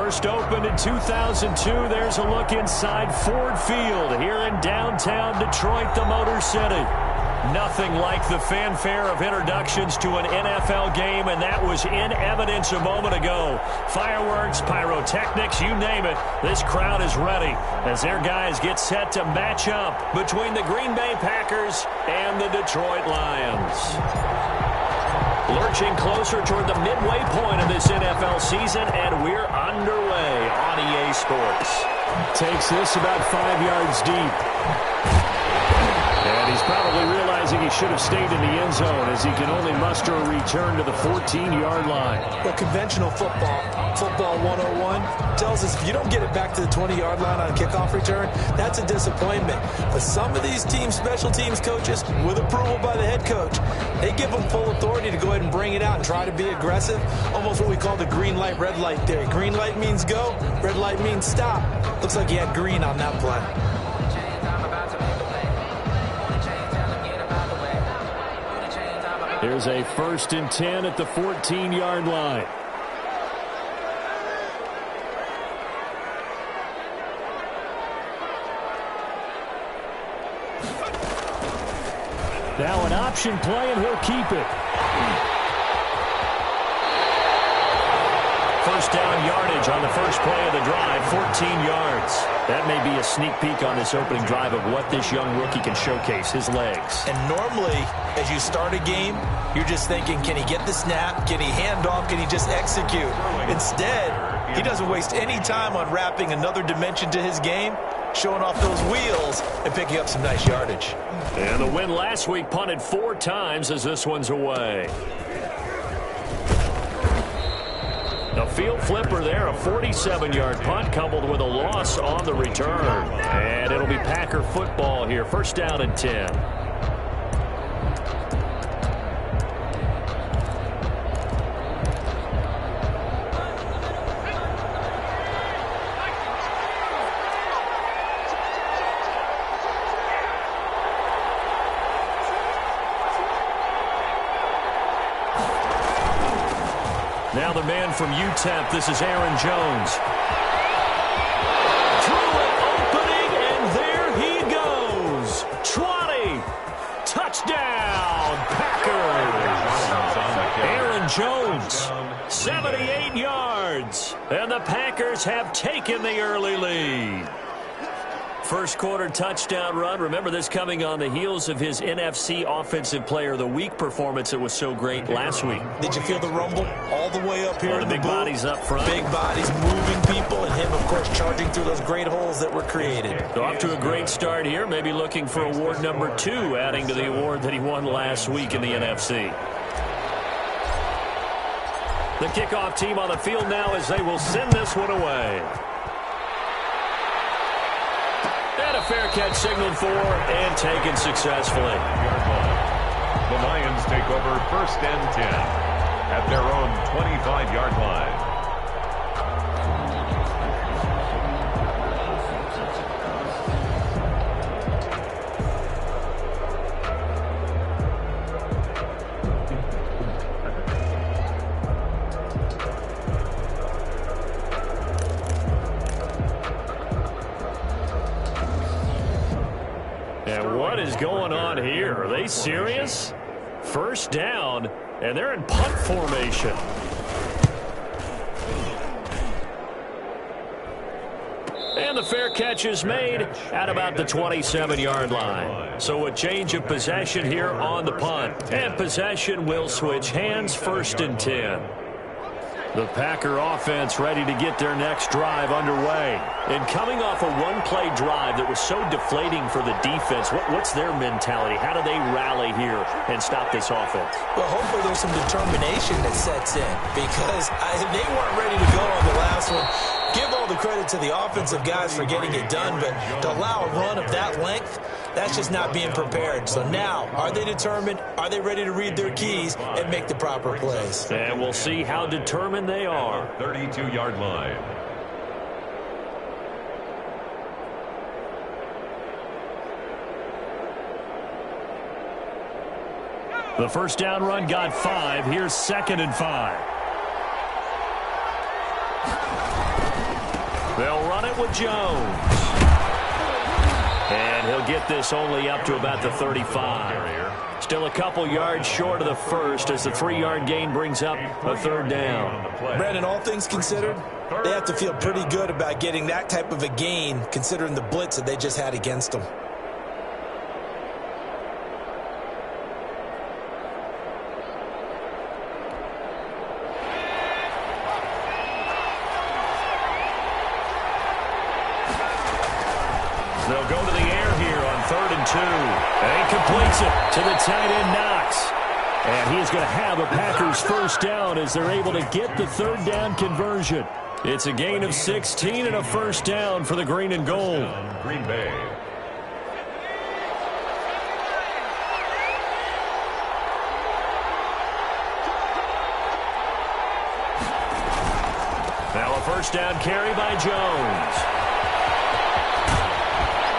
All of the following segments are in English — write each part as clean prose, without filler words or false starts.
First opened in 2002. There's a look inside Ford Field here in downtown Detroit, the Motor City. Nothing like the fanfare of introductions to an NFL game, and that was in evidence a moment ago. Fireworks, pyrotechnics, you name it. This crowd is ready as their guys get set to match up between the Green Bay Packers and the Detroit Lions. Lurching closer toward the midway point of this NFL season, and we're underway on EA Sports. Takes this about 5 yards deep. And he's probably realizing he should have stayed in the end zone as he can only muster a return to the 14-yard line. Well, conventional football 101, tells us if you don't get it back to the 20-yard line on a kickoff return, that's a disappointment. But some of these special teams coaches, with approval by the head coach, they give them full authority to go ahead and bring it out and try to be aggressive. Almost what we call the green light, red light theory. Green light means go, red light means stop. Looks like he had green on that play. Here's a 1st and 10 at the 14-yard line. Now an option play, and he'll keep it. First down yardage on the first play of the drive, 14 yards. That may be a sneak peek on this opening drive of what this young rookie can showcase, his legs. And normally, as you start a game, you're just thinking, can he get the snap? Can he hand off? Can he just execute? Instead, he doesn't waste any time on wrapping another dimension to his game, showing off those wheels and picking up some nice yardage. And the win last week punted 4 times as this one's away. A field flipper there, a 47-yard punt coupled with a loss on the return. And it'll be Packer football here. First down and 10. Now the man from UTEP, this is Aaron Jones. Through an opening, and there he goes. 20. Touchdown, Packers. Aaron Jones, 78 yards. And the Packers have taken the early lead. First quarter touchdown run. Remember this coming on the heels of his NFC Offensive Player of the Week performance that was so great last week. Did you feel the rumble all the way up here? The big bodies up front. Big bodies moving people, and him, of course, charging through those great holes that were created. So off to a great start here. Maybe looking for award number 2, adding to the award that he won last week in the NFC. The kickoff team on the field now as they will send this one away. And a fair catch signaled for and taken successfully. The Lions take over 1st and 10 at their own 25-yard line. What is going on here? Are they serious? First down, and they're in punt formation. And the fair catch is made at about the 27-yard line. So a change of possession here on the punt. And possession will switch hands, 1st and 10. The Packer offense ready to get their next drive underway. And coming off a one-play drive that was so deflating for the defense, what's their mentality? How do they rally here and stop this offense? Well, hopefully there's some determination that sets in, because they weren't ready to go on the last one. Give all the credit to the offensive guys for getting it done, but to allow a run of that length, that's just not being prepared. So now, are they determined? Are they ready to read their keys and make the proper plays? And we'll see how determined they are. 32-yard line. The first down run got 5. Here's 2nd and 5. They'll run it with Jones. And he'll get this only up to about the 35. Still a couple yards short of the first as the 3-yard gain brings up a third down. Brandon, all things considered, they have to feel pretty good about getting that type of a gain considering the blitz that they just had against them. They'll go to the air here on 3rd and 2. And he completes it to the tight end, Knox. And he's going to have a Packers first down as they're able to get the 3rd down conversion. It's a gain of 16 and a first down for the green and gold. Green Bay. Now a first down carry by Jones.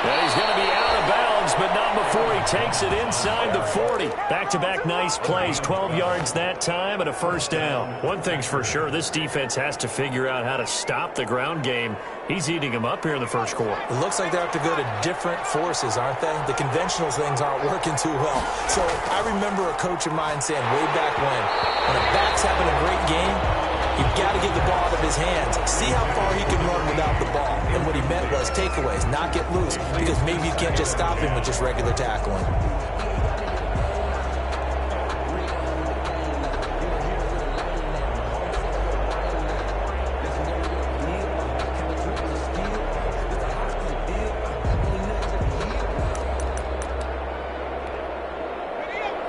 And he's going to be out of bounds, but not before he takes it inside the 40. Back-to-back nice plays, 12 yards that time and a first down. One thing's for sure, this defense has to figure out how to stop the ground game. He's eating them up here in the first quarter. It looks like they have to go to different forces, aren't they? The conventional things aren't working too well. So I remember a coach of mine saying way back when a back's having a great game, you've got to get the ball out of his hands. See how far he can run without the ball. And what he meant was takeaways, not get loose, because maybe you can't just stop him with just regular tackling.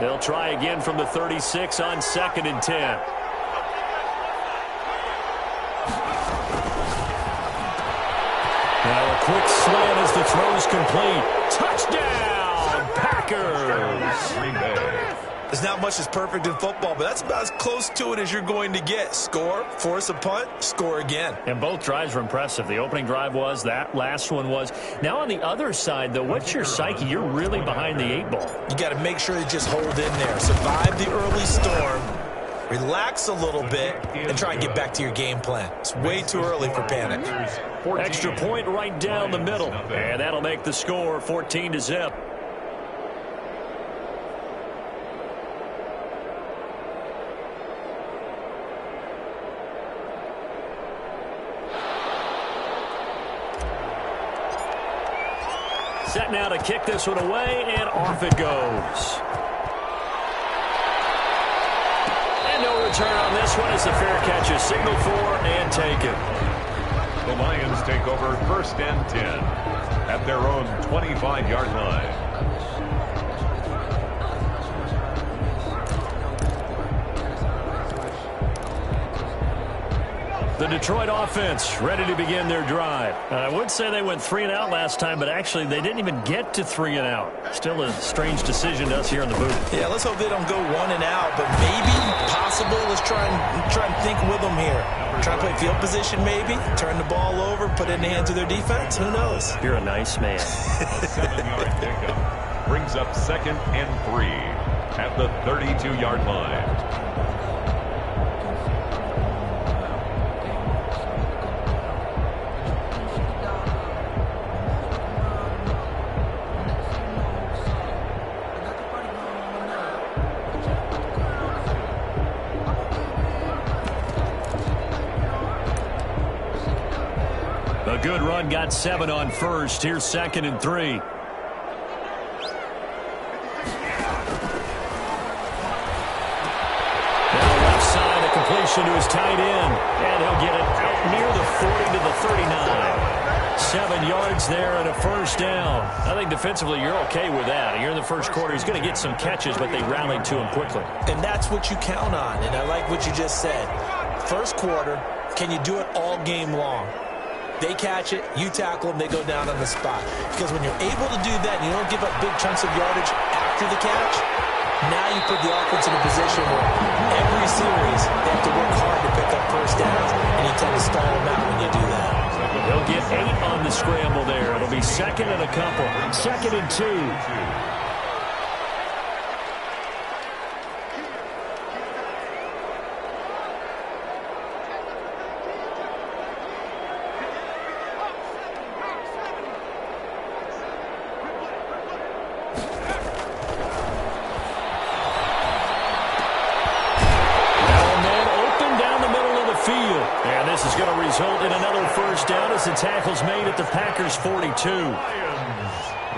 They'll try again from the 36 on 2nd and 10. Now a quick slant as the throw's complete. Touchdown, Packers! Green Bay. There's not much that's perfect in football, but that's about as close to it as you're going to get. Score, force a punt, score again. And both drives were impressive. The opening drive was, that last one was. Now on the other side, though, what's your psyche? You're really behind the 8 ball. You got to make sure you just hold in there. Survive the early storm, relax a little bit, and try and get back to your game plan. It's way too early for panic. Extra point right down the middle. And that'll make the score 14-0. Set now to kick this one away, and off it goes. And no return on this one as the fair catch is signaled for and taken. The Lions take over 1st and 10 at their own 25-yard line. The Detroit offense ready to begin their drive. I would say they went 3 and out last time, but actually they didn't even get to 3 and out. Still a strange decision to us here in the booth. Yeah, let's hope they don't go 1 and out, but maybe, possible. Let's try and think with them here. Try to play field position maybe, turn the ball over, put it in the hands of their defense. Who knows? You're a nice man. 7-yard pickup brings up 2nd and 3 at the 32-yard line. A good run, got 7 on first. Here's 2nd and 3. Now left side, a completion to his tight end. And he'll get it out near the 40 to the 39. 7 yards there and a first down. I think defensively you're okay with that. Here in the first quarter, he's going to get some catches, but they rallied to him quickly. And that's what you count on, and I like what you just said. First quarter, can you do it all game long? They catch it, you tackle them, they go down on the spot. Because when you're able to do that and you don't give up big chunks of yardage after the catch, now you put the offense in a position where every series they have to work hard to pick up first downs, and you tend to stall them out when you do that. They'll get 8 on the scramble there. It'll be 2nd and a couple. 2nd and 2. first down as the tackle's made at the Packers' 42.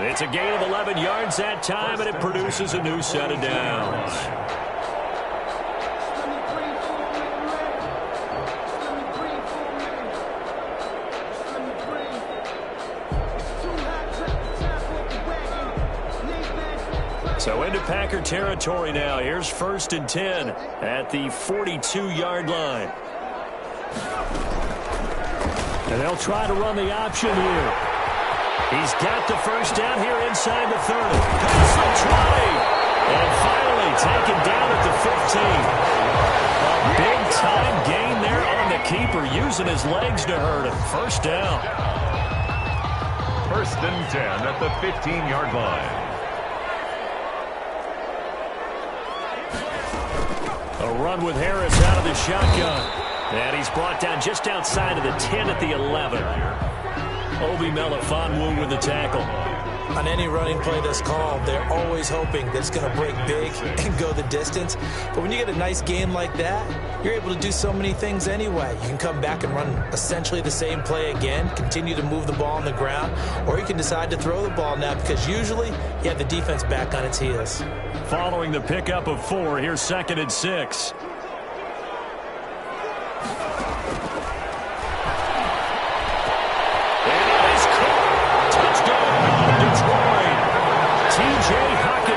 It's a gain of 11 yards that time, and it produces a new set of downs. So into Packer territory now. Here's 1st and 10 at the 42-yard line. And they'll try to run the option here. He's got the first down here inside the 30. Past the 20. And finally taken down at the 15. A big-time gain there on the keeper, using his legs to hurt him. First down. 1st and 10 at the 15-yard line. A run with Harris out of the shotgun. And he's brought down just outside of the 10 at the 11. Obi Melifonwu with the tackle. On any running play that's called, they're always hoping that it's going to break big and go the distance. But when you get a nice game like that, you're able to do so many things anyway. You can come back and run essentially the same play again, continue to move the ball on the ground, or you can decide to throw the ball now because usually you have the defense back on its heels. Following the pickup of 4, here's 2nd and 6.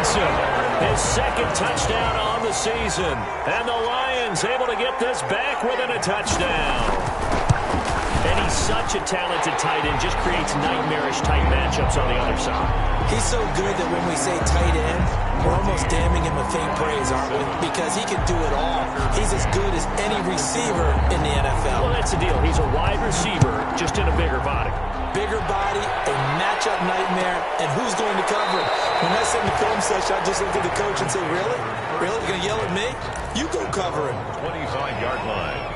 His 2nd touchdown on the season. And the Lions able to get this back within a touchdown. And he's such a talented tight end, just creates nightmarish tight matchups on the other side. He's so good that when we say tight end, we're almost damning him with faint praise, aren't we? Because he can do it all. He's as good as any receiver in the NFL. Well, that's the deal. He's a wide receiver, just in a bigger body. Bigger body, a matchup nightmare, and who's going to cover him? When I sit in the film session, I just look at the coach and say, really? Really? You're going to yell at me? You go cover him. 25-yard line.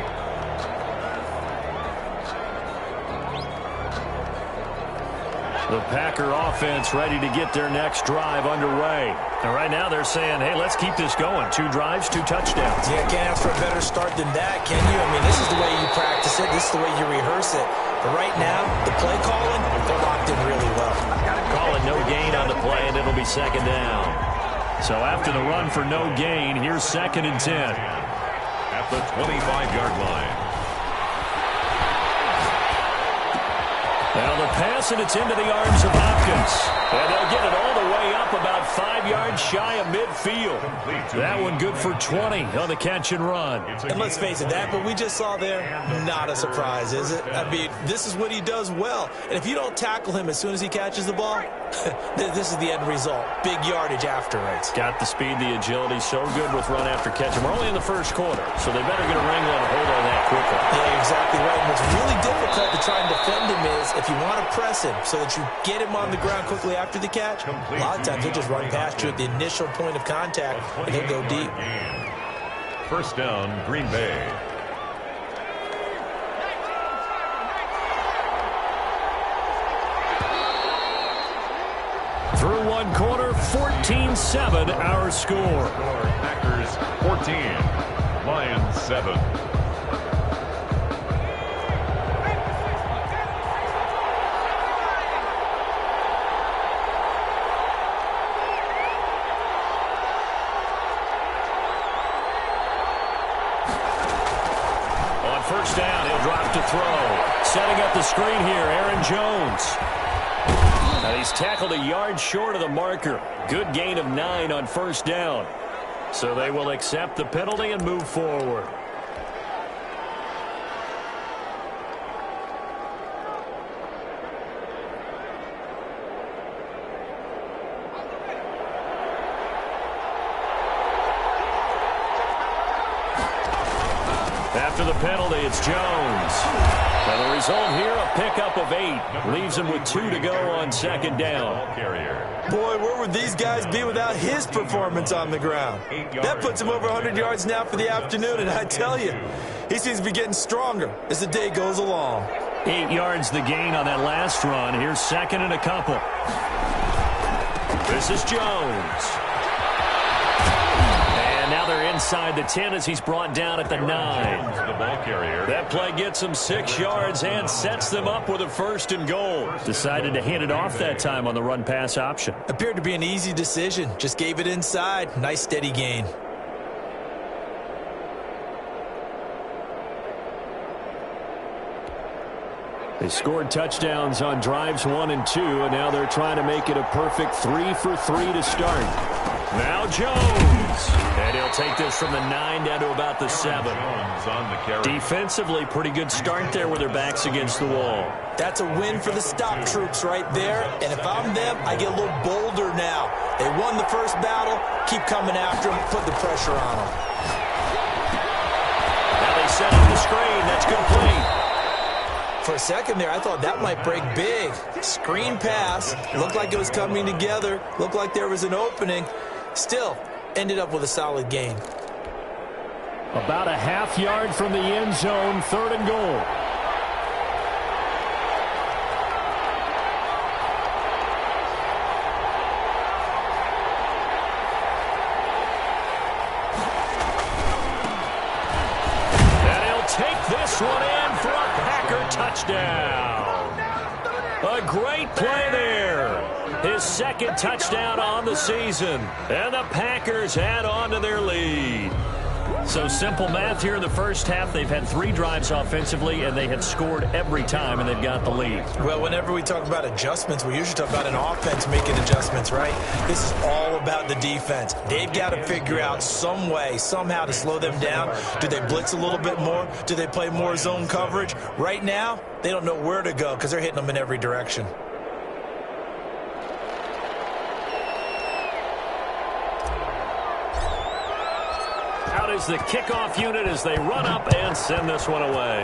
The Packer offense ready to get their next drive underway. And right now they're saying, hey, let's keep this going. 2 drives, 2 touchdowns. Yeah, can't ask for a better start than that, can you? I mean, this is the way you practice it. This is the way you rehearse it. But right now, the play calling, they're locked in really well. Calling no gain on the play, and it'll be 2nd down. So after the run for no gain, here's 2nd and 10. At the 25-yard line. Now the pass, and it's into the arms of Hopkins. And they'll get it all the way up about 5 yards shy of midfield. That one good for 20 on the catch and run. And let's face it, that what we just saw there, not a surprise, is it? I mean, this is what he does well. And if you don't tackle him as soon as he catches the ball, this is the end result. Big yardage afterwards. Got the speed, the agility, so good with run after catch. And we're only in the 1st quarter, so they better get a wrangle and a hold on that quickly. Yeah, you're exactly right. And what's really difficult to try and defend him is if you want to press him so that you get him on the ground quickly after the catch, a lot of times he'll just run past you at the initial point of contact, and he'll go deep. 1st down, Green Bay. Through 1 quarter, 14-7 our score. Packers 14, Lions 7. On 1st down, he'll drop to throw. Setting up the screen here, Aaron Jones. And he's tackled a yard short of the marker. Good gain of 9 on 1st down. So they will accept the penalty and move forward. After the penalty, it's Jones. And the result here, a pickup of 8. Leaves him with 2 to go on 2nd down. Boy, where would these guys be without his performance on the ground? That puts him over 100 yards now for the afternoon, and I tell you, he seems to be getting stronger as the day goes along. 8 yards the gain on that last run. Here's 2nd and a couple. This is Jones. And now they're inside the 10 as he's brought down at the 9. The ball carrier. That play gets them 6 yards and sets them up with a 1st and goal. Decided to hand it off that time on the run-pass option. Appeared to be an easy decision. Just gave it inside. Nice steady gain. They scored touchdowns on drives 1 and 2, and now they're trying to make it a perfect 3 for 3 to start. Now Jones. And he'll take this from the 9 down to about the 7. Defensively, pretty good start there with their backs against the wall. That's a win for the stop troops right there. And if I'm them, I get a little bolder now. They won the first battle. Keep coming after them. Put the pressure on them. Now they set up the screen. That's complete. For a second there, I thought that might break big. Screen pass. Looked like it was coming together. Looked like there was an opening. Still, ended up with a solid gain. About a half yard from the end zone, 3rd and goal. And he'll take this one in for a Packer touchdown. A great play there. His 2nd touchdown on the season. And the Packers add on to their lead. So simple math here in the first half. They've had 3 drives offensively, and they have scored every time, and they've got the lead. Well, whenever we talk about adjustments, we usually talk about an offense making adjustments, right? This is all about the defense. They've got to figure out some way, somehow to slow them down. Do they blitz a little bit more? Do they play more zone coverage? Right now, they don't know where to go because they're hitting them in every direction. Out is the kickoff unit as they run up and send this one away.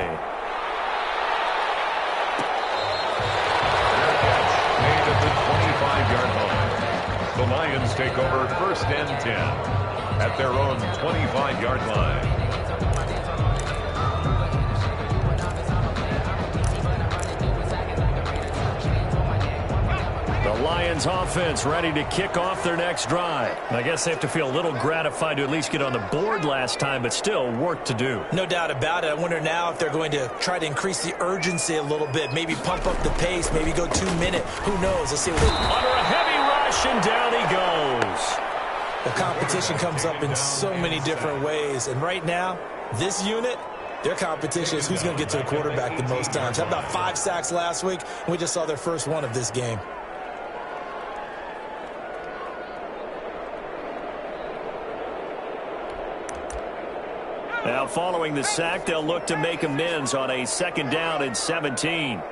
Made at the 25-yard line. The Lions take over 1st and 10 at their own 25-yard line. The Lions offense ready to kick off their next drive. I guess they have to feel a little gratified to at least get on the board last time, but still work to do. No doubt about it. I wonder now if they're going to try to increase the urgency a little bit, maybe pump up the pace, maybe go 2-minute. Who knows? Let's see what they... Under a heavy rush, and down he goes. The competition comes up in so many different ways, and right now, this unit, their competition is who's going to get to the quarterback the most times. How about 5 sacks last week? We just saw their first one of this game. Now, following the sack, they'll look to make amends on a 2nd down and 17.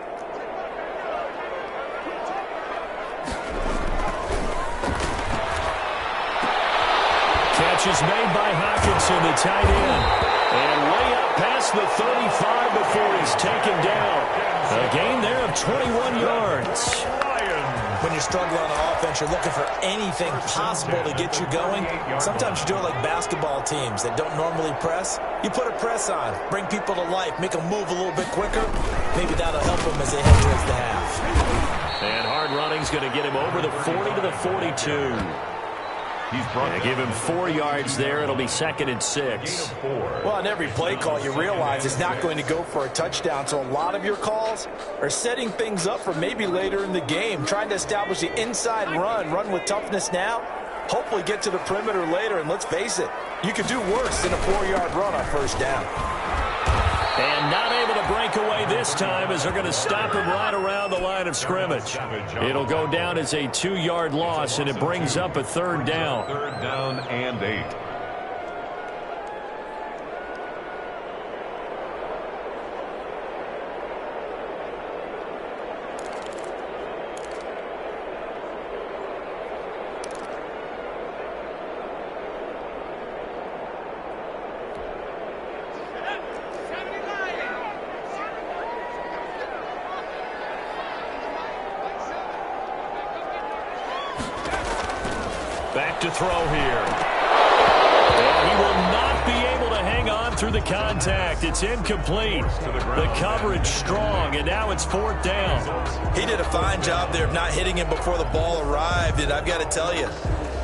Catch is made by Hockenson, the tight end. And way up past the 35 before he's taken down. A gain there of 21 yards. When you're struggling on offense, you're looking for anything possible to get you going. Sometimes you do it like basketball teams that don't normally press. You put a press on, bring people to life, make them move a little bit quicker. Maybe that'll help them as they head towards the half. And hard running's going to get him over the 40 to the 42. Give him 4 yards there. It'll be 2nd and 6. Well, on every play call, you realize it's not going to go for a touchdown. So a lot of your calls are setting things up for maybe later in the game, trying to establish the inside run with toughness now, hopefully get to the perimeter later. And let's face it, you could do worse than a 4-yard run on 1st down. And not able to break away this time as they're going to stop him right around the line of scrimmage. It'll go down as a 2-yard loss, and it brings up a 3rd down. 3rd down and 8. Back to throw here. And he will not be able to hang on through the contact. It's incomplete. The coverage strong, and now it's 4th down. He did a fine job there of not hitting him before the ball arrived, and I've got to tell you,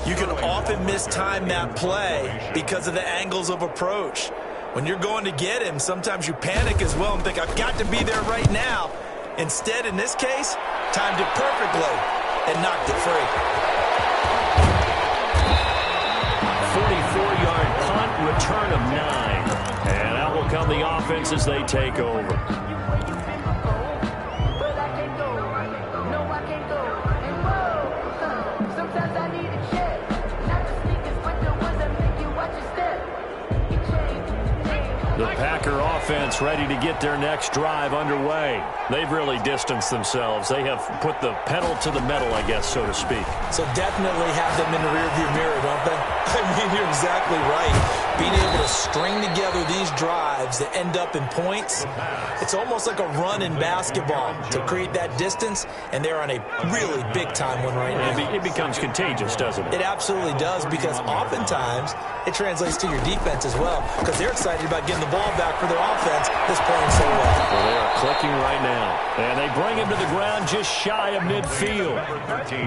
You can often mistime that play because of the angles of approach. When you're going to get him, sometimes you panic as well and think, I've got to be there right now. Instead, in this case, timed it perfectly and knocked it free. 44-yard punt, return of 9. And out will come the offense as they take over. The Packer offense ready to get their next drive underway. They've really distanced themselves. They have put the pedal to the metal, I guess, so to speak. So definitely have them in the rearview mirror, don't they? I mean, you're exactly right. Being able to string together these drives that end up in points, it's almost like a run in basketball to create that distance, and they're on a really big-time one right now. It becomes contagious, doesn't it? It absolutely does, because oftentimes it translates to your defense as well, because they're excited about getting the ball back for their offense that's playing so well. Well, they are clicking right now. And they bring him to the ground just shy of midfield.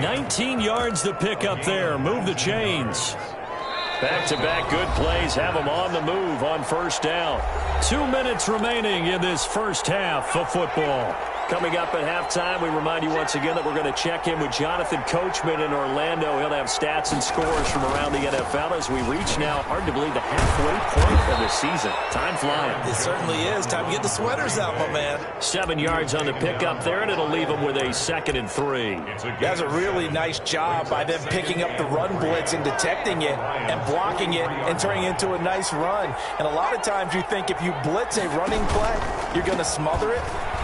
19 yards to pick up there. Move the chains. Back-to-back good plays have them on the move on first down. 2 minutes remaining in this first half of football. Coming up at halftime, we remind you once again that we're going to check in with Jonathan Coachman in Orlando. He'll have stats and scores from around the NFL as we reach now, hard to believe, the halfway point of the season. Time flying. It certainly is. Time to get the sweaters out, my man. 7 yards on the pickup there, and it'll leave them with a 2nd and 3. That's a really nice job by them picking up the run blitz and detecting it and blocking it and turning it into a nice run. And a lot of times you think if you blitz a running play, you're going to smother it.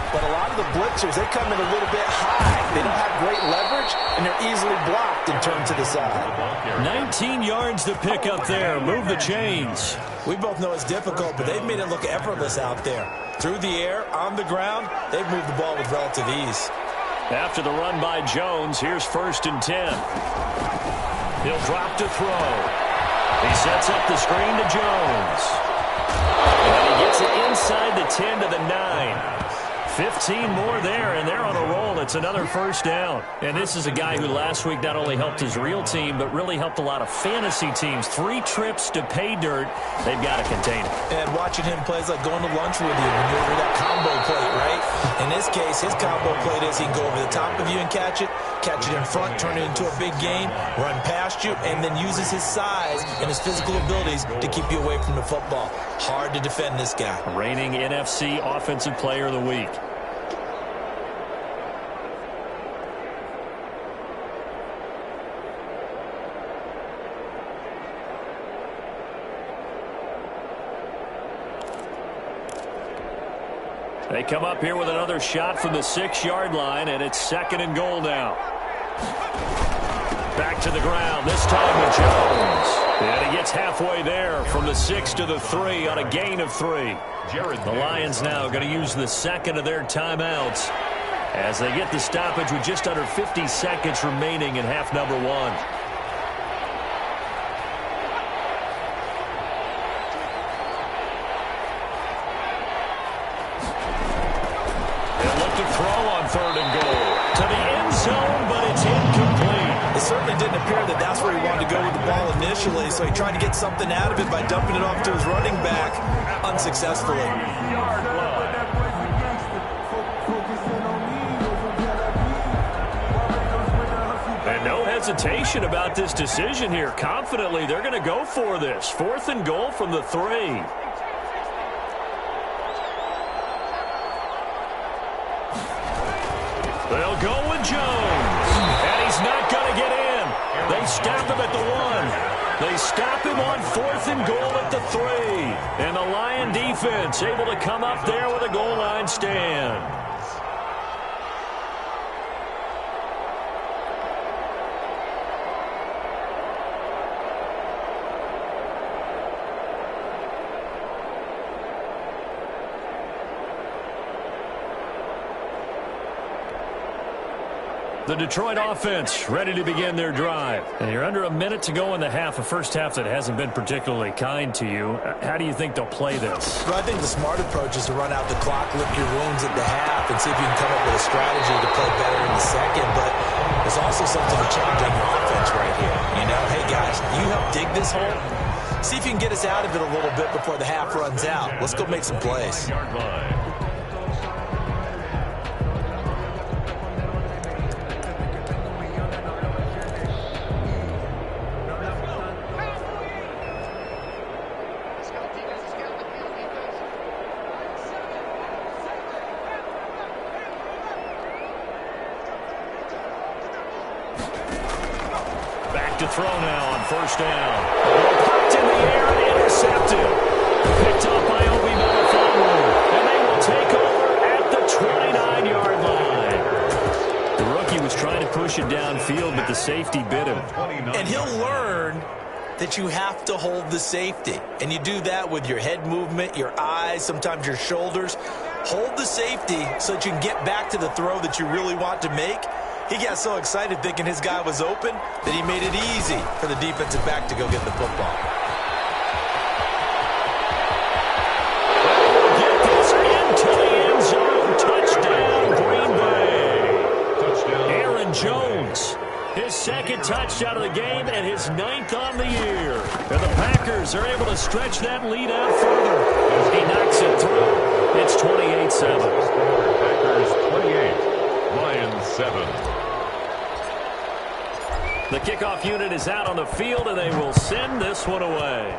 But a lot of the blitzers, they come in a little bit high. They don't have great leverage, and they're easily blocked and turned to the side. 19 yards to pick up there. Move the chains. We both know it's difficult, but they've made it look effortless out there. Through the air, on the ground, they've moved the ball with relative ease. After the run by Jones, here's 1st and 10. He'll drop to throw. He sets up the screen to Jones. And he gets it inside the 10 to the 9. 15 more there, and they're on a roll. It's another first down. And this is a guy who last week not only helped his real team, but really helped a lot of fantasy teams. 3 trips to pay dirt. They've got to contain it. And watching him play is like going to lunch with you when you're over that combo plate, right? In this case, his combo plate is he can go over the top of you and catch it in front, turn it into a big gain, run past you, and then uses his size and his physical abilities to keep you away from the football. Hard to defend this guy. Reigning NFC Offensive Player of the Week. They come up here with another shot from the 6-yard line, and it's 2nd and goal now. Back to the ground, this time with Jones. And he gets halfway there from the 6 to the 3 on a gain of 3. The Lions now going to use the 2nd of their timeouts as they get the stoppage with just under 50 seconds remaining in half number 1. Certainly didn't appear that that's where he wanted to go with the ball initially, so he tried to get something out of it by dumping it off to his running back unsuccessfully. And no hesitation about this decision here. Confidently, they're going to go for this. 4th and goal from the 3. They'll go with Jones. And he's not going to get in. They stop him at the 1. They stop him on 4th and goal at the 3. And the Lion defense able to come up there with a goal line stand. The Detroit offense ready to begin their drive. And you're under a minute to go in the half, a first half that hasn't been particularly kind to you. How do you think they'll play this? Well, I think the smart approach is to run out the clock, lick your wounds at the half, and see if you can come up with a strategy to play better in the second. But there's also something to change on your offense right here. You know, hey, guys, you help dig this hole. See if you can get us out of it a little bit before the half runs out. Let's go make some plays. To throw now on first down. Popped in the air and intercepted. Picked up by Obi Melifonwu. And they will take over at the 29-yard line. The rookie was trying to push it downfield, but the safety bit him. And he'll learn that you have to hold the safety. And you do that with your head movement, your eyes, sometimes your shoulders. Hold the safety so that you can get back to the throw that you really want to make. He got so excited thinking his guy was open that he made it easy for the defensive back to go get the football. Get this into the end zone. Touchdown, Green Bay. Touchdown. Aaron Jones, his second touchdown of the game and his 9th on the year. And the Packers are able to stretch that lead out further. He knocks it through. It's 28-7. Packers 28, Lions 7. The kickoff unit is out on the field, and they will send this one away.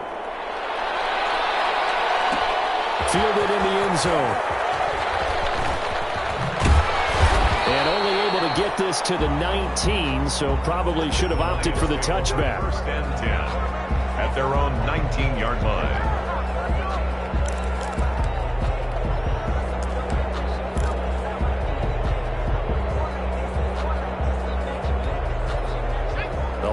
Fielded in the end zone. And only able to get this to the 19, so probably should have opted for the touchback. First and 10 at their own 19-yard line.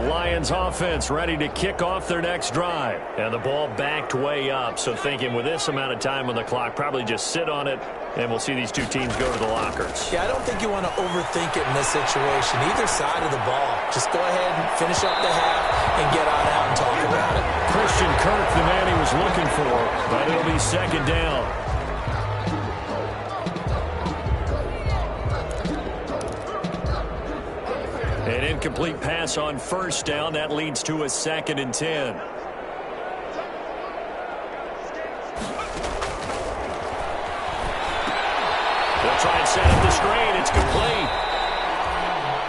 Lions offense ready to kick off their next drive. And the ball backed way up, so thinking with this amount of time on the clock, probably just sit on it, and we'll see these two teams go to the lockers. Yeah, I don't think you want to overthink it in this situation. Either side of the ball. Just go ahead and finish up the half and get on out and talk about it. Christian Kirk, the man he was looking for, but it'll be second down. An incomplete pass on first down. That leads to a 2nd and 10. They'll try and set up the screen. It's complete.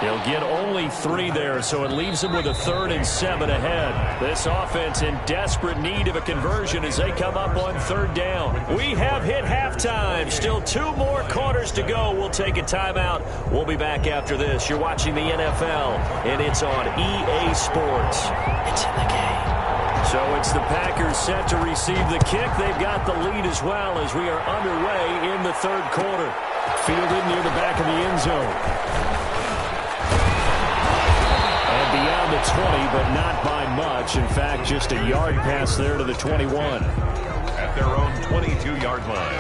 He'll get only 3 there, so it leaves him with a 3rd and 7 ahead. This offense in desperate need of a conversion as they come up on 3rd down. We have hit halftime. Still 2 more quarters to go. We'll take a timeout. We'll be back after this. You're watching the NFL, and it's on EA Sports. It's in the game. So it's the Packers set to receive the kick. They've got the lead as well as we are underway in the 3rd quarter. Fielded near the back of the end zone. Beyond the 20, but not by much. In fact, just a yard pass there to the 21. At their own 22-yard line.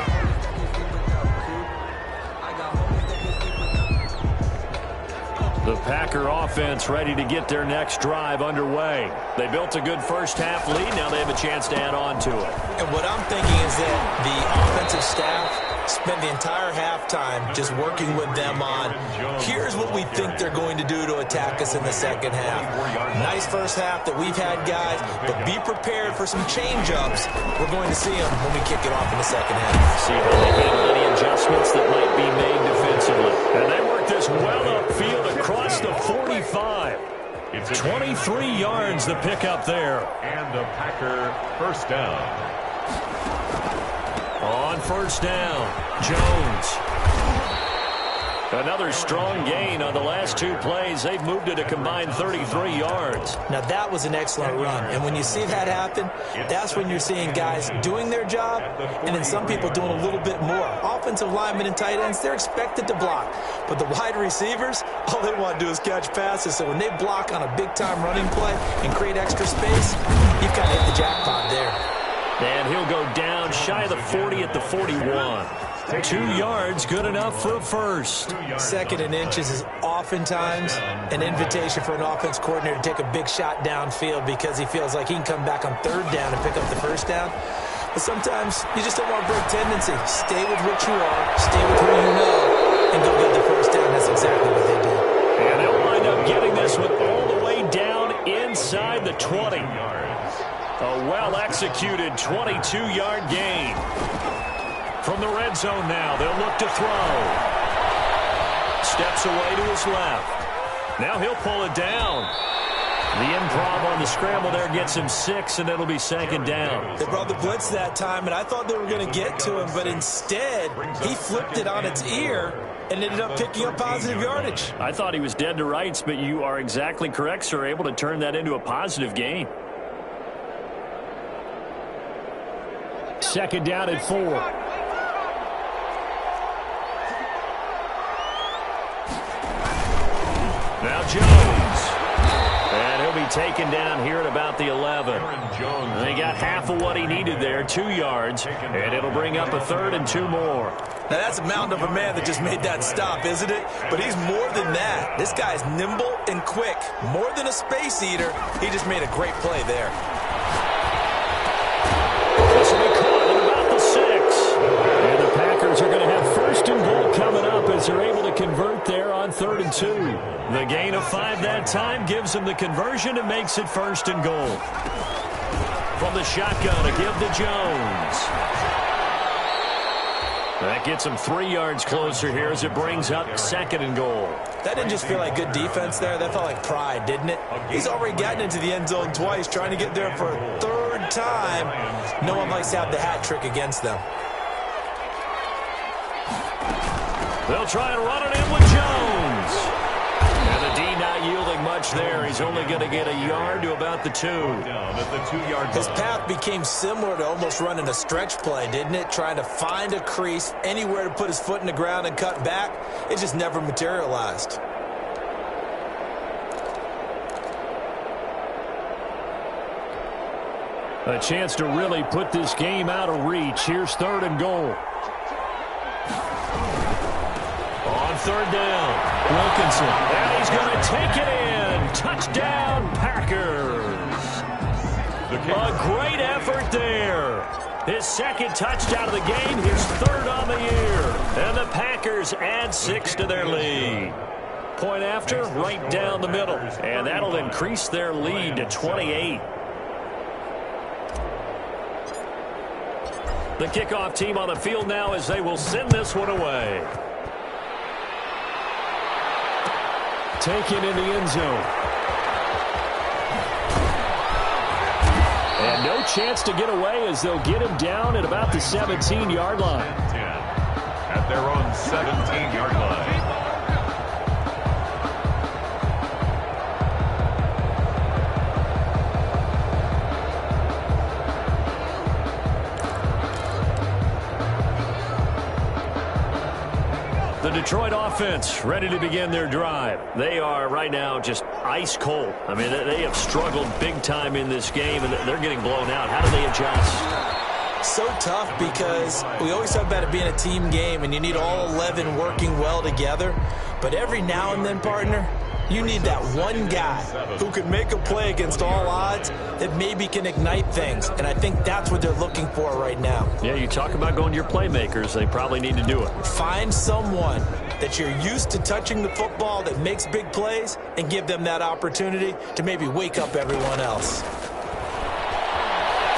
The Packer offense ready to get their next drive underway. They built a good first half lead. Now they have a chance to add on to it. And what I'm thinking is that the offensive staff spent the entire halftime just working with them on, here's what we think they're going to do to attack us in the second half. Nice first half that we've had, guys, but be prepared for some change-ups. We're going to see them when we kick it off in the second half. See how they handle any adjustments that might be made defensively. And they work this well upfield across the 45. It's 23 yards the pickup there. And a Packer first down. On first down, Jones. Another strong gain on the last 2 plays. They've moved it a combined 33 yards. Now, that was an excellent run. And when you see that happen, that's when you're seeing guys doing their job and then some people doing a little bit more. Offensive linemen and tight ends, they're expected to block. But the wide receivers, all they want to do is catch passes. So when they block on a big-time running play and create extra space, you've kind of hit the jackpot there. And he'll go down shy of the 40 at the 41. 2 yards, good enough for a first. 2nd and inches is oftentimes an invitation for an offense coordinator to take a big shot downfield because he feels like he can come back on 3rd down and pick up the first down. But sometimes you just don't want to break tendency. Stay with what you are, stay with who you know, and go get the first down. That's exactly what they did. And they'll wind up getting this one all the way down inside the 20. A well-executed 22-yard gain. From the red zone now, they'll look to throw. Steps away to his left. Now he'll pull it down. The improv on the scramble there gets him 6, and it'll be 2nd down. They brought the blitz that time, and I thought they were going to get to him, but instead, he flipped it on its ear and ended up picking up positive yardage. I thought he was dead to rights, but you are exactly correct, sir, able to turn that into a positive gain. 2nd down and 4. Now Jones. And he'll be taken down here at about the 11. They got half of what he needed there, 2 yards, and it'll bring up a 3rd and 2 more. Now, that's a mountain of a man that just made that stop, isn't it? But he's more than that. This guy's nimble and quick. More than a space eater, he just made a great play there. This will be caught at about the 6. And the Packers are going to have 1st and goal coming up as they're able to convert there on 3rd and 2. The gain of 5 that time gives them the conversion and makes it 1st and goal. From the shotgun to give to Jones. That gets him 3 yards closer here as it brings up 2nd and goal. That didn't just feel like good defense there. That felt like pride, didn't it? He's already gotten into the end zone twice, trying to get there for a 3rd time. No one likes to have the hat trick against them. They'll try and run it in with Jones. And the D not yielding much there. He's only going to get a yard to about the 2. His path became similar to almost running a stretch play, didn't it? Trying to find a crease, anywhere to put his foot in the ground and cut back. It just never materialized. A chance to really put this game out of reach. Here's 3rd and goal. On 3rd down, Wilkinson. And he's going to take it in. Touchdown, Packers. A great effort there. His 2nd touchdown of the game, his 3rd on the year. And the Packers add 6 to their lead. Point after, right down the middle. And that'll increase their lead to 28. The kickoff team on the field now as they will send this one away. Taken in the end zone. And no chance to get away as they'll get him down at about the 17-yard line. 10 at their own 17-yard line. The Detroit offense ready to begin their drive. They are right now just ice cold. I mean, they have struggled big time in this game, and they're getting blown out. How do they adjust? So tough because we always talk about it being a team game, and you need all 11 working well together. But every now and then, partner, you need that one guy who can make a play against all odds that maybe can ignite things. And I think that's what they're looking for right now. Yeah, you talk about going to your playmakers. They probably need to do it. Find someone that you're used to touching the football that makes big plays and give them that opportunity to maybe wake up everyone else.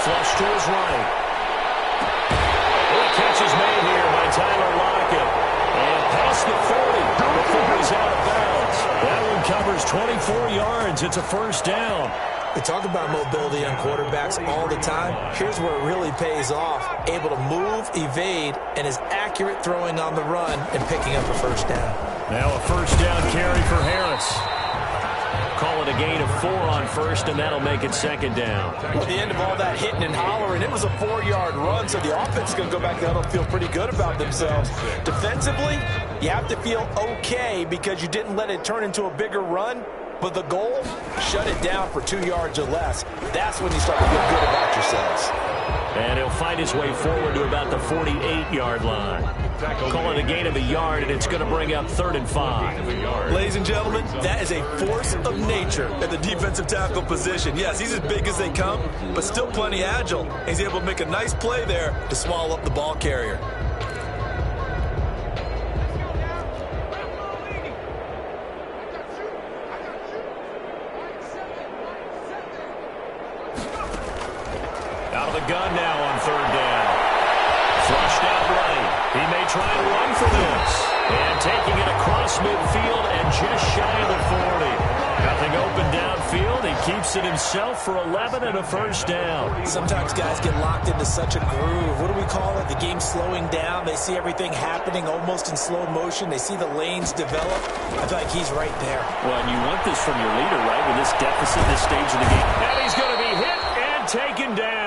Flush to his right. Good catch is made here by Tyler Lockett. And past the 40 before he's out of bounds. That one covers 24 yards. It's a 1st down. We talk about mobility on quarterbacks all the time. Here's where it really pays off. Able to move, evade, and is accurate throwing on the run and picking up a 1st down. Now a 1st down carry for Harris. Call it a gain of 4 on 1st, and that'll make it 2nd down. At the end of all that hitting and hollering, it was a 4-yard run, so the offense is going to go back to the huddle and feel pretty good about themselves. Defensively, you have to feel okay because you didn't let it turn into a bigger run. But the goal, shut it down for 2 yards or less. That's when you start to feel good about yourselves. And he'll find his way forward to about the 48-yard line. Call it a gain of a yard, and it's going to bring up 3rd and 5. Ladies and gentlemen, that is a force of nature at the defensive tackle position. Yes, he's as big as they come, but still plenty agile. He's able to make a nice play there to swallow up the ball carrier. Out of the gun now on 3rd down. Flushed out right. He may try and run for this. And taking it across midfield and just shy of the 40. Nothing open downfield. He keeps it himself for 11 and a 1st down. Sometimes guys get locked into such a groove. What do we call it? The game's slowing down. They see everything happening almost in slow motion. They see the lanes develop. I feel like he's right there. Well, and you want this from your leader, right, with this deficit, this stage of the game. And he's going to be hit and taken down.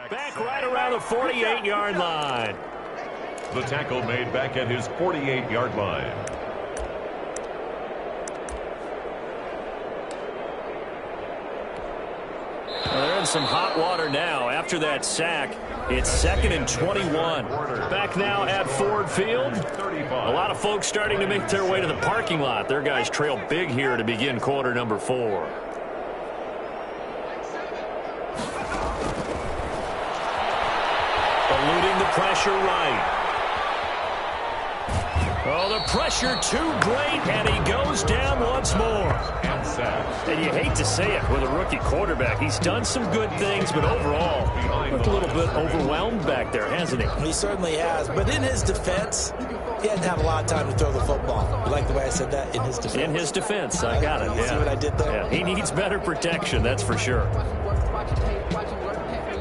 Back right around the 48-yard line. The tackle made back at his 48-yard line. Well, they're in some hot water now. After that sack, it's 2nd and 21. Back now at Ford Field. A lot of folks starting to make their way to the parking lot. Their guys trail big here to begin quarter number 4. Eluding the pressure right. Oh, the pressure too great, and he goes down once more. And you hate to say it with a rookie quarterback. He's done some good things, but overall, looked a little bit overwhelmed back there, hasn't he? He certainly has. But in his defense, he hadn't had a lot of time to throw the football. You like the way I said that? In his defense. In his defense, I got it. You see what I did there? Yeah, he needs better protection, that's for sure.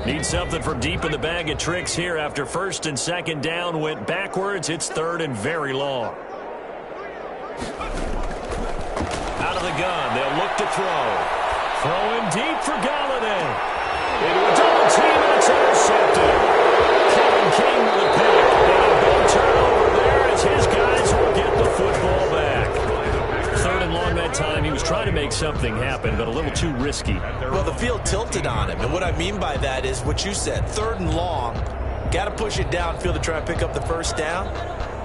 Needs something from deep in the bag of tricks here after 1st and 2nd down went backwards. It's 3rd and very long. Out of the gun, they'll look to throw. Throwing deep for Galladay. Into a double team, and it's intercepted. Kevin King with a pick. And a big turnover there as his guys will get the football back. 3rd and long that time. He was trying to make something happen, but a little too risky. Well, the field tilted on him, and what I mean by that is what you said. 3rd and long, got to push it downfield to try and pick up the 1st down.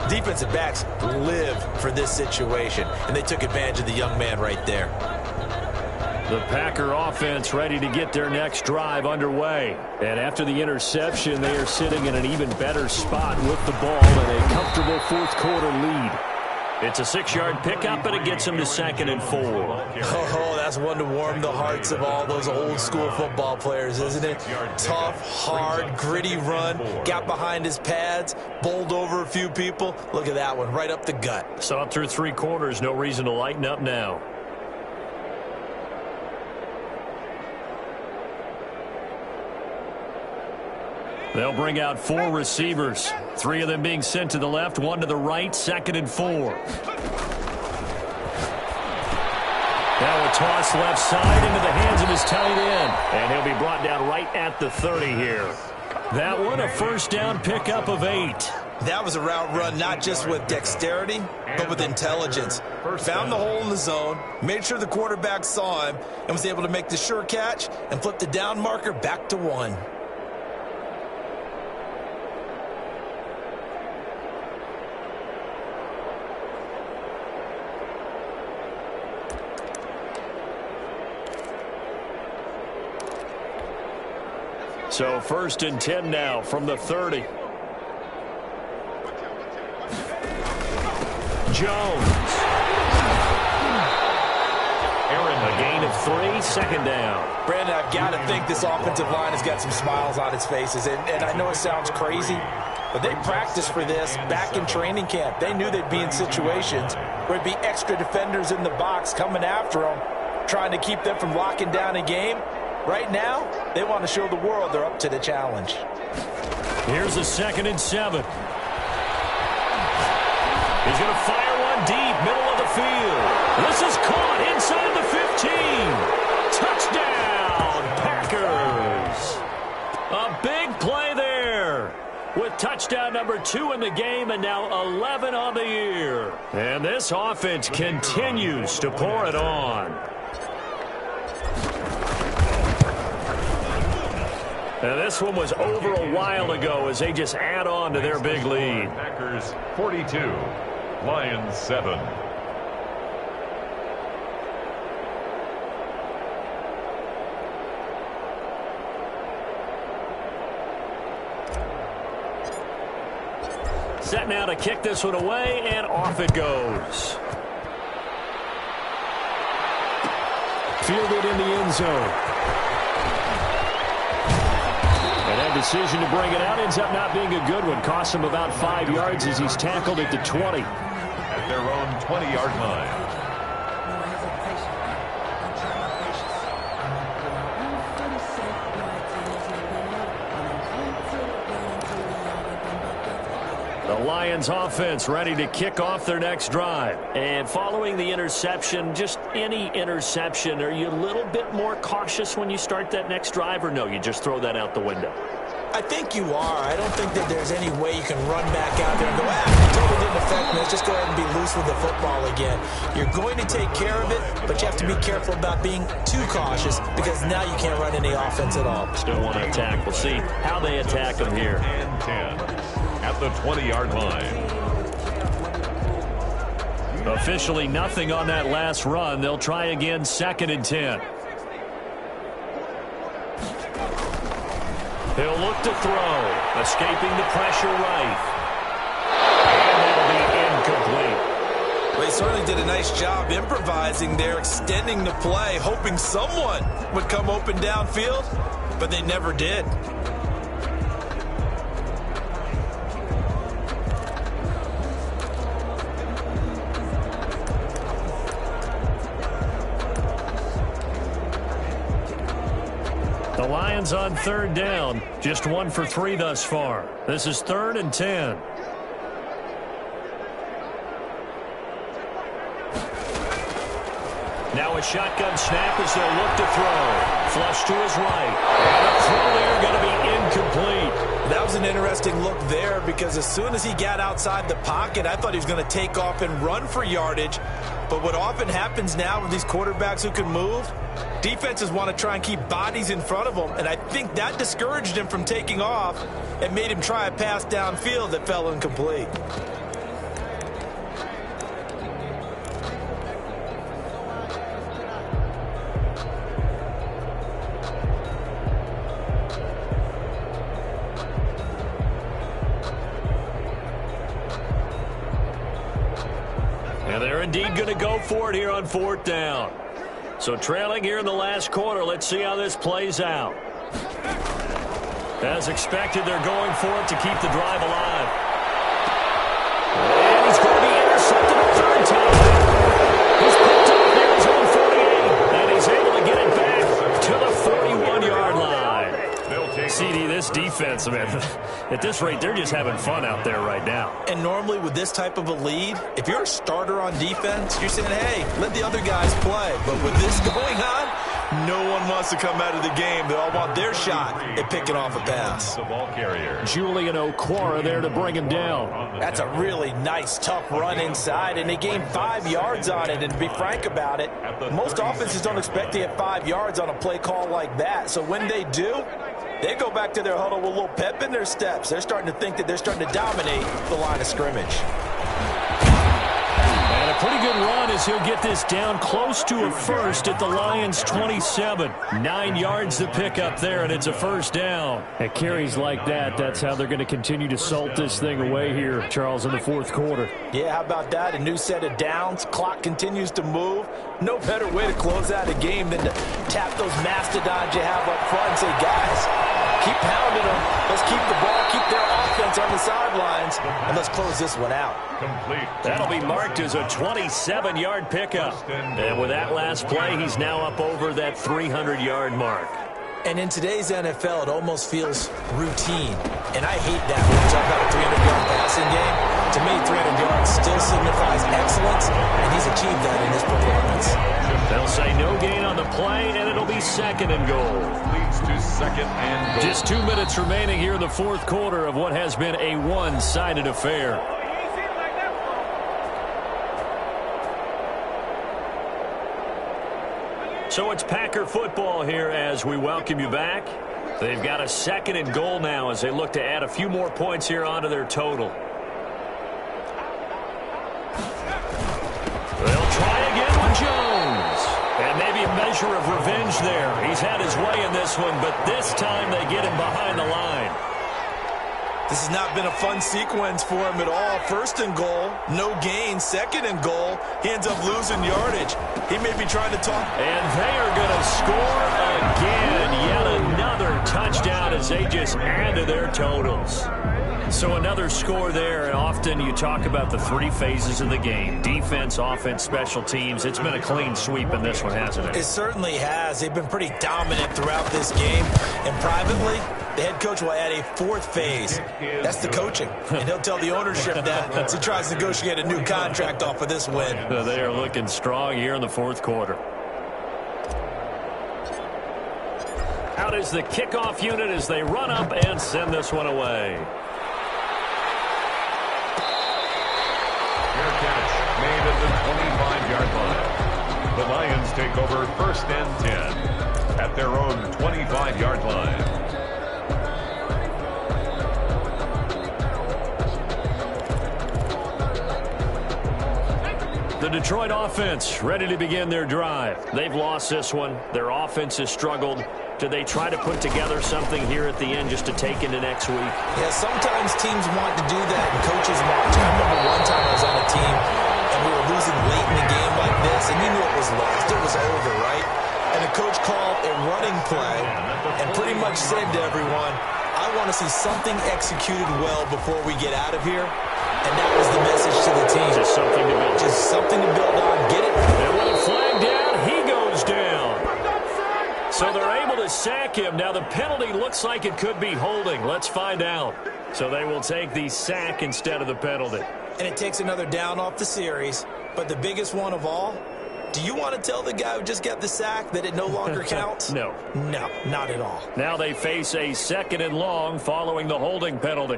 Defensive backs live for this situation, and they took advantage of the young man right there. The Packer offense ready to get their next drive underway. And after the interception, they are sitting in an even better spot with the ball and a comfortable 4th quarter lead. It's a 6-yard pickup, and it gets them to 2nd and 4. Oh, that's one to warm the hearts of all those old-school football players, isn't it? Tough, hard, gritty run. Got behind his pads, bowled over a few people. Look at that one, right up the gut. So up through 3 quarters, no reason to lighten up now. They'll bring out 4 receivers. 3 of them being sent to the left, 1 to the right, 2nd and 4. Now a toss left side into the hands of his tight end. And he'll be brought down right at the 30 here. That one, a 1st down pickup of 8. That was a route run not just with dexterity, but with intelligence. Found the hole in the zone, made sure the quarterback saw him, and was able to make the sure catch and flip the down marker back to 1. So 1st and 10 now from the 30. Jones. A gain of 3, 2nd down. Brandon, I've got to think this offensive line has got some smiles on its faces. And I know it sounds crazy, but they practiced for this back in training camp. They knew they'd be in situations where it'd be extra defenders in the box coming after them, trying to keep them from locking down a game. Right now, they want to show the world they're up to the challenge. Here's a 2nd and 7. He's going to fire one deep, middle of the field. This is caught inside the 15. Touchdown, Packers. A big play there. Touchdown number 2 in the game, and now 11 on the year. And this offense continues to pour it on. And this one was over a while ago as they just add on to their big lead. Packers 42, Lions 7. Set now to kick this one away, and off it goes. Fielded in the end zone. And that decision to bring it out ends up not being a good one. Costs him about 5 yards as he's tackled at the 20. At their own 20-yard line. The Lions offense ready to kick off their next drive. And following the interception, just any interception, are you a little bit more cautious when you start that next drive, or no, you just throw that out the window? I think you are. I don't think that there's any way you can run back out there and go, totally didn't affect me. Let's just go ahead and be loose with the football again. You're going to take care of it, but you have to be careful about being too cautious because now you can't run any offense at all. Still want to attack. We'll see how they attack them here. And 10 at the 20-yard line. Officially nothing on that last run. They'll try again, 2nd and 10. He'll look to throw. Escaping the pressure right. And that'll be incomplete. Well, he certainly did a nice job improvising there, extending the play, hoping someone would come open downfield, but they never did. The Lions on 3rd down. Just 1 for 3 thus far. This is 3rd and 10. Now a shotgun snap as they'll look to throw. Flush to his right. And a throw there going to be incomplete. That was an interesting look there because as soon as he got outside the pocket, I thought he was going to take off and run for yardage. But what often happens now with these quarterbacks who can move, defenses want to try and keep bodies in front of them, and I think that discouraged him from taking off and made him try a pass downfield that fell incomplete. And they're indeed going to go for it here on 4th down. So trailing here in the last quarter, let's see how this plays out. As expected, they're going for it to keep the drive alive. And he's going to be intercepted a 3rd time. He's picked up near his own 48, and he's able to get it back to the 41-yard line. CD, this defense, man, at this rate, they're just having fun out there right now. And normally with this type of a lead, if you're a starter on defense, you're saying, hey, let the other guys play. But with this going on, no one wants to come out of the game. They all want their shot at picking off a pass. The ball carrier. Julian Okwara there to bring him down. That's a really nice, tough run inside, and they gained 5 yards on it. And to be frank about it, most offenses don't expect to get 5 yards on a play call like that. So when they do, they go back to their huddle with a little pep in their steps. They're starting to think that they're starting to dominate the line of scrimmage. And a pretty good run as he'll get this down close to a first at the Lions' 27. 9 yards to pick up there, and it's a 1st down. At carries like that, that's how they're going to continue to salt this thing away here, Charles, in the 4th quarter. Yeah, how about that? A new set of downs. Clock continues to move. No better way to close out a game than to tap those mastodons you have up front and say, guys, keep pounding them. Let's keep the ball, keep their offense on the sidelines, and let's close this one out. Complete. That'll be marked as a 27-yard pickup. And with that last play, he's now up over that 300-yard mark. And in today's NFL, it almost feels routine. And I hate that when you talk about a 300-yard passing game. To me, 300 yards still signifies excellence, and he's achieved that in his performance. They'll say no gain on the play, and it'll be 2nd and goal. Leads to 2nd and goal. Just 2 minutes remaining here in the 4th quarter of what has been a one-sided affair. So it's Packer football here as we welcome you back. They've got a 2nd and goal now as they look to add a few more points here onto their total. They'll try again with Jones. And maybe a measure of revenge there. He's had his way in this one, but this time they get him behind the line. This has not been a fun sequence for him at all. 1st and goal, no gain. 2nd and goal, he ends up losing yardage. He may be trying to talk. And they are going to score again. Yet another touchdown as they just add to their totals. So another score there, and often you talk about the 3 phases of the game. Defense, offense, special teams. It's been a clean sweep in this one, hasn't it? It certainly has. They've been pretty dominant throughout this game. And privately, the head coach will add a 4th phase. That's the coaching. And he'll tell the ownership that as he tries to negotiate a new contract off of this win. They are looking strong here in the 4th quarter. Out is the kickoff unit as they run up and send this one away. Catch made at the 25-yard line. The Lions take over 1st and 10 at their own 25-yard line. The Detroit offense ready to begin their drive. They've lost this one. Their offense has struggled. Do they try to put together something here at the end just to take into next week? Yeah, sometimes teams want to do that, and coaches want to. I remember one time I was on a team, and we were losing late in the game like this, and you knew it was lost. It was over, right? And the coach called a running play and pretty much said to everyone, I want to see something executed well before we get out of here. And that was the message to the team. Just something to build. Just something to build on. Get it? And with a flag down, he goes down. So they're able to sack him. Now the penalty looks like it could be holding. Let's find out. So they will take the sack instead of the penalty. And it takes another down off the series. But the biggest one of all, do you want to tell the guy who just got the sack that it no longer counts? No. No, not at all. Now they face a 2nd and long following the holding penalty.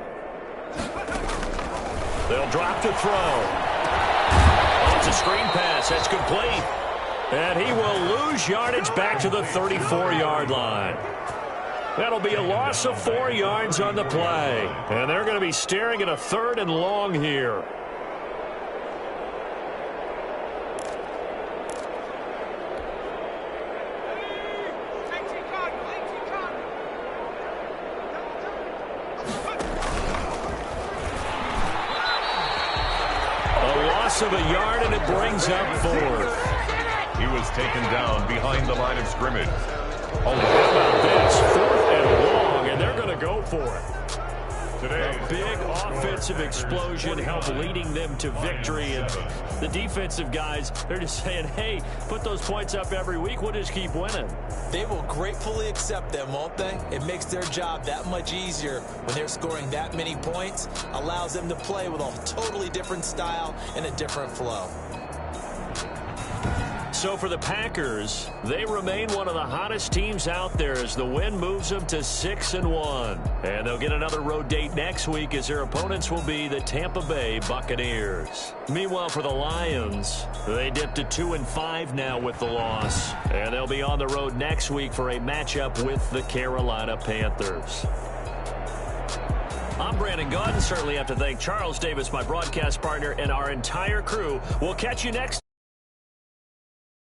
They'll drop to throw. Oh, it's a screen pass. That's complete. And he will lose yardage back to the 34-yard line. That'll be a loss of 4 yards on the play. And they're going to be staring at a 3rd and long here. Of a yard, and it brings up 4th. He was taken down behind the line of scrimmage. Oh, how about this? 4th and long, and they're going to go for it. Today, a big offensive explosion helped leading them to victory. And the defensive guys, they're just saying, hey, put those points up every week. We'll just keep winning. They will gratefully accept them, won't they? It makes their job that much easier when they're scoring that many points. Allows them to play with a totally different style and a different flow. So for the Packers, they remain one of the hottest teams out there as the win moves them to 6-1. And they'll get another road date next week as their opponents will be the Tampa Bay Buccaneers. Meanwhile, for the Lions, they dipped to 2-5 now with the loss. And they'll be on the road next week for a matchup with the Carolina Panthers. I'm Brandon Gaudin. Certainly have to thank Charles Davis, my broadcast partner, and our entire crew. We'll catch you next.